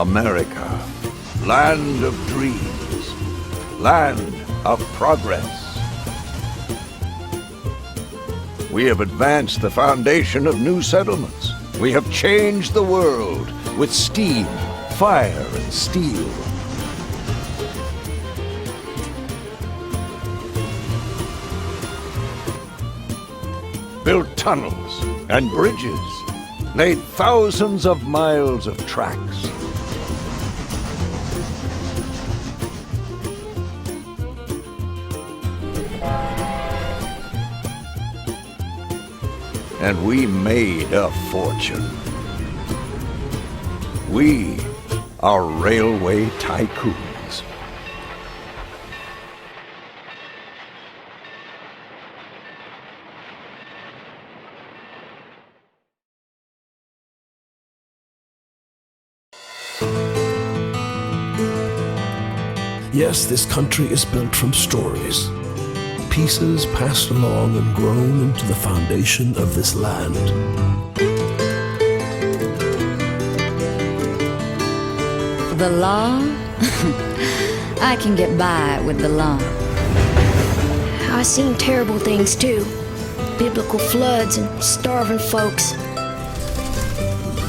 America, land of dreams, land of progress. We have advanced the foundation of new settlements. We have changed the world with steam, fire, and steel. Built tunnels and bridges, laid thousands of miles of tracks. And we made a fortune. We are railway tycoons. Yes, this country is built from stories. Pieces passed along and grown into the foundation of this land. The law? I can get by with the law. I've seen terrible things too. Biblical floods and starving folks.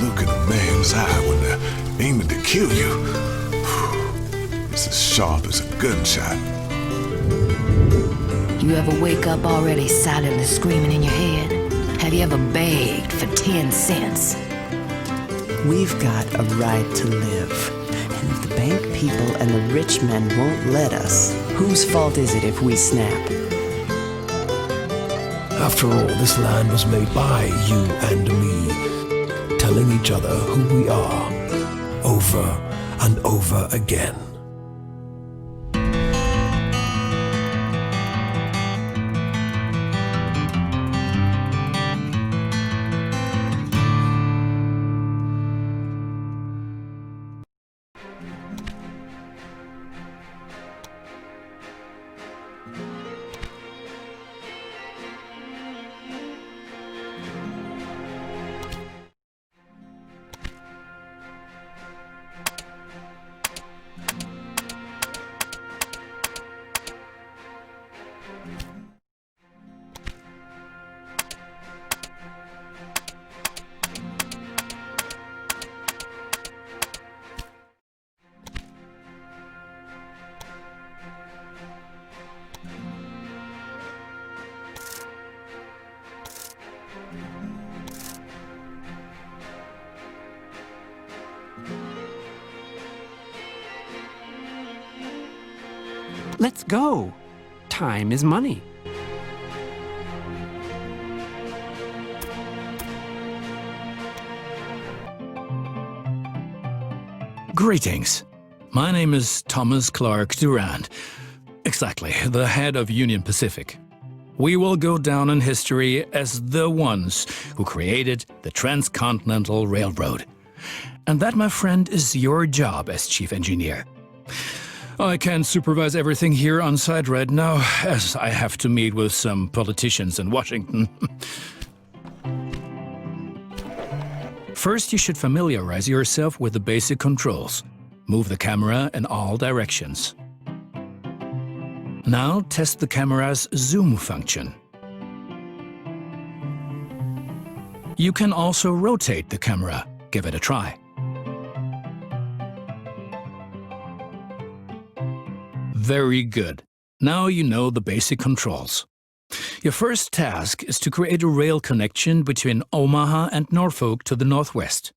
Look at a man's eye when they're aiming to kill you. It's as sharp as a gunshot. You ever wake up already silently screaming in your head? Have you ever begged for 10 cents? We've got a right to live. And if the bank people and the rich men won't let us, whose fault is it if we snap? After all, this land was made by you and me, telling each other who we are, over and over again. Let's go. Time is money. Greetings. My name is Thomas Clark Durand. Exactly, the head of Union Pacific. We will go down in history as the ones who created the Transcontinental Railroad. And that, my friend, is your job as chief engineer. I can't supervise everything here on site right now, as I have to meet with some politicians in Washington. First, you should familiarize yourself with the basic controls. Move the camera in all directions. Now test the camera's zoom function. You can also rotate the camera. Give it a try. Very good. Now you know the basic controls. Your first task is to create a rail connection between Omaha and Norfolk to the northwest.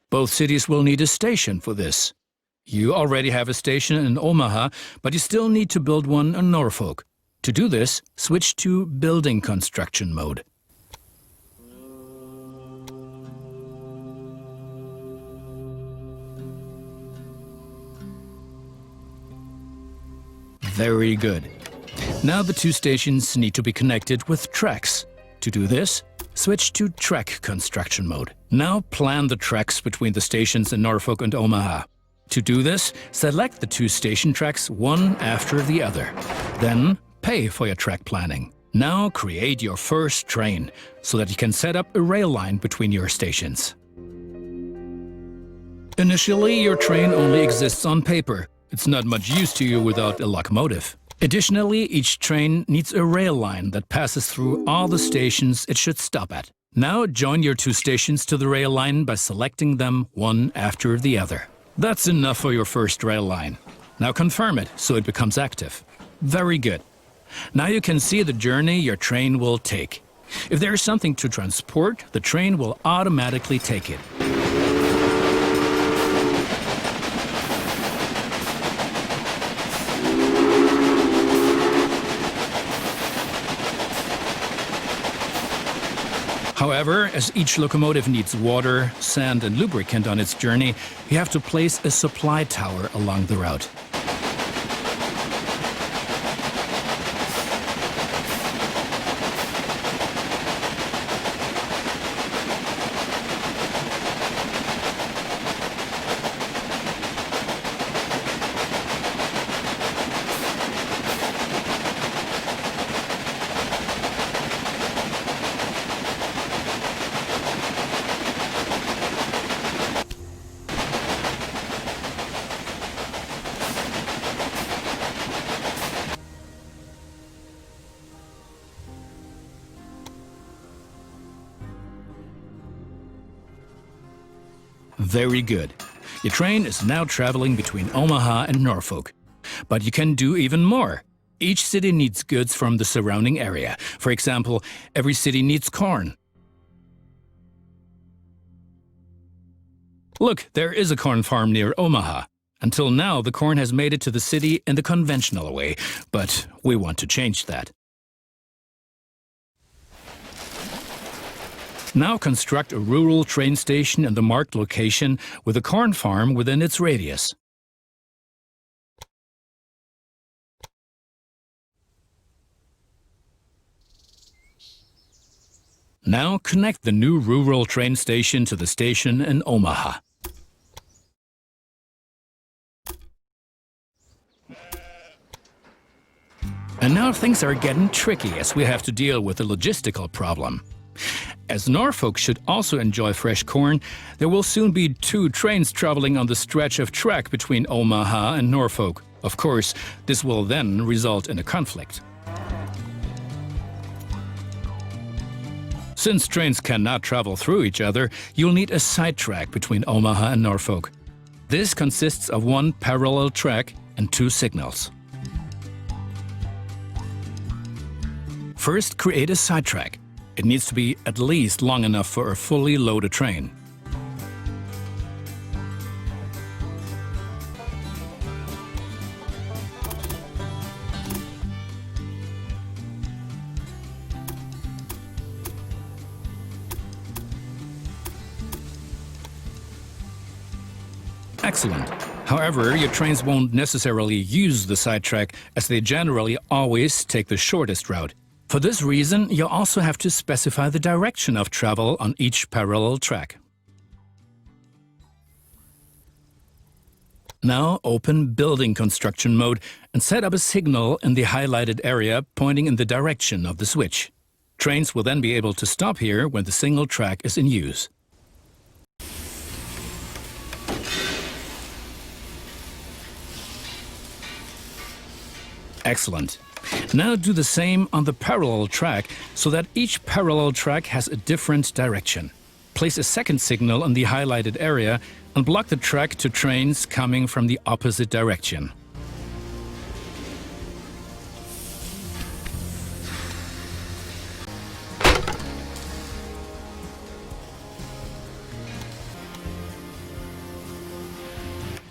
Both cities will need a station for this. You already have a station in Omaha, but you still need to build one in Norfolk. To do this, switch to building construction mode. Very good. Now the two stations need to be connected with tracks. To do this, switch to track construction mode. Now plan the tracks between the stations in Norfolk and Omaha. To do this, select the two station tracks one after the other. Then pay for your track planning. Now create your first train so that you can set up a rail line between your stations. Initially, your train only exists on paper. It's not much use to you without a locomotive. Additionally, each train needs a rail line that passes through all the stations it should stop at. Now join your two stations to the rail line by selecting them one after the other. That's enough for your first rail line. Now confirm it so it becomes active. Very good. Now you can see the journey your train will take. If there is something to transport, the train will automatically take it. However, as each locomotive needs water, sand, and lubricant on its journey, you have to place a supply tower along the route. Very good. Your train is now traveling between Omaha and Norfolk. But you can do even more. Each city needs goods from the surrounding area. For example, every city needs corn. Look, there is a corn farm near Omaha. Until now, the corn has made it to the city in the conventional way, but we want to change that. Now construct a rural train station in the marked location with a corn farm within its radius. Now connect the new rural train station to the station in Omaha. And now things are getting tricky as we have to deal with a logistical problem. As Norfolk should also enjoy fresh corn, there will soon be 2 trains traveling on the stretch of track between Omaha and Norfolk. Of course, this will then result in a conflict. Since trains cannot travel through each other, you'll need a sidetrack between Omaha and Norfolk. This consists of 1 parallel track and 2 signals. First, create a sidetrack. It needs to be at least long enough for a fully loaded train. Excellent. However, your trains won't necessarily use the sidetrack, as they generally always take the shortest route. For this reason, you'll also have to specify the direction of travel on each parallel track. Now open Building Construction mode and set up a signal in the highlighted area pointing in the direction of the switch. Trains will then be able to stop here when the single track is in use. Excellent. Now do the same on the parallel track so that each parallel track has a different direction. Place a second signal in the highlighted area and block the track to trains coming from the opposite direction.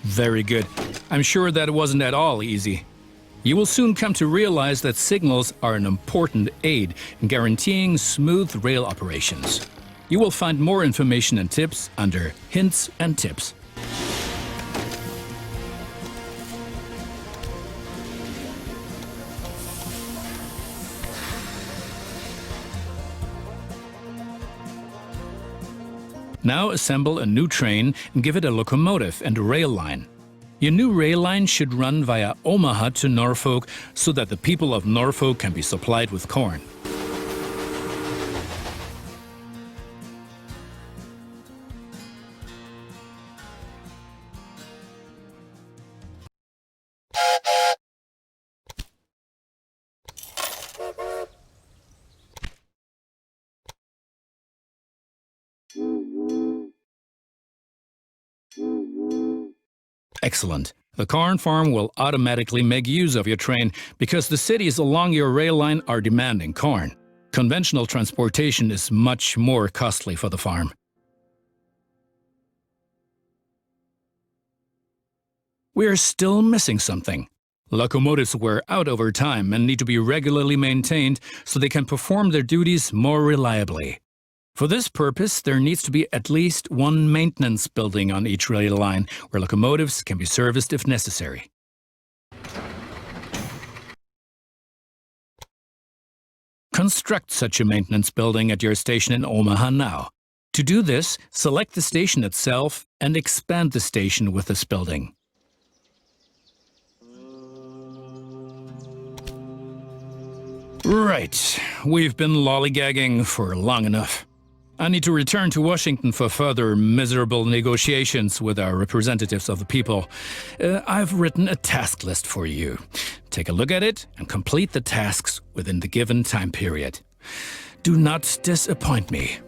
Very good. I'm sure that wasn't at all easy. You will soon come to realize that signals are an important aid in guaranteeing smooth rail operations. You will find more information and tips under Hints and Tips. Now assemble a new train and give it a locomotive and a rail line. Your new rail line should run via Omaha to Norfolk so that the people of Norfolk can be supplied with corn. Excellent. The corn farm will automatically make use of your train because the cities along your rail line are demanding corn. Conventional transportation is much more costly for the farm. We're still missing something. Locomotives wear out over time and need to be regularly maintained so they can perform their duties more reliably. For this purpose, there needs to be at least one maintenance building on each rail line where locomotives can be serviced if necessary. Construct such a maintenance building at your station in Omaha now. To do this, select the station itself and expand the station with this building. Right, we've been lollygagging for long enough. I need to return to Washington for further miserable negotiations with our representatives of the people. I've written a task list for you. Take a look at it and complete the tasks within the given time period. Do not disappoint me.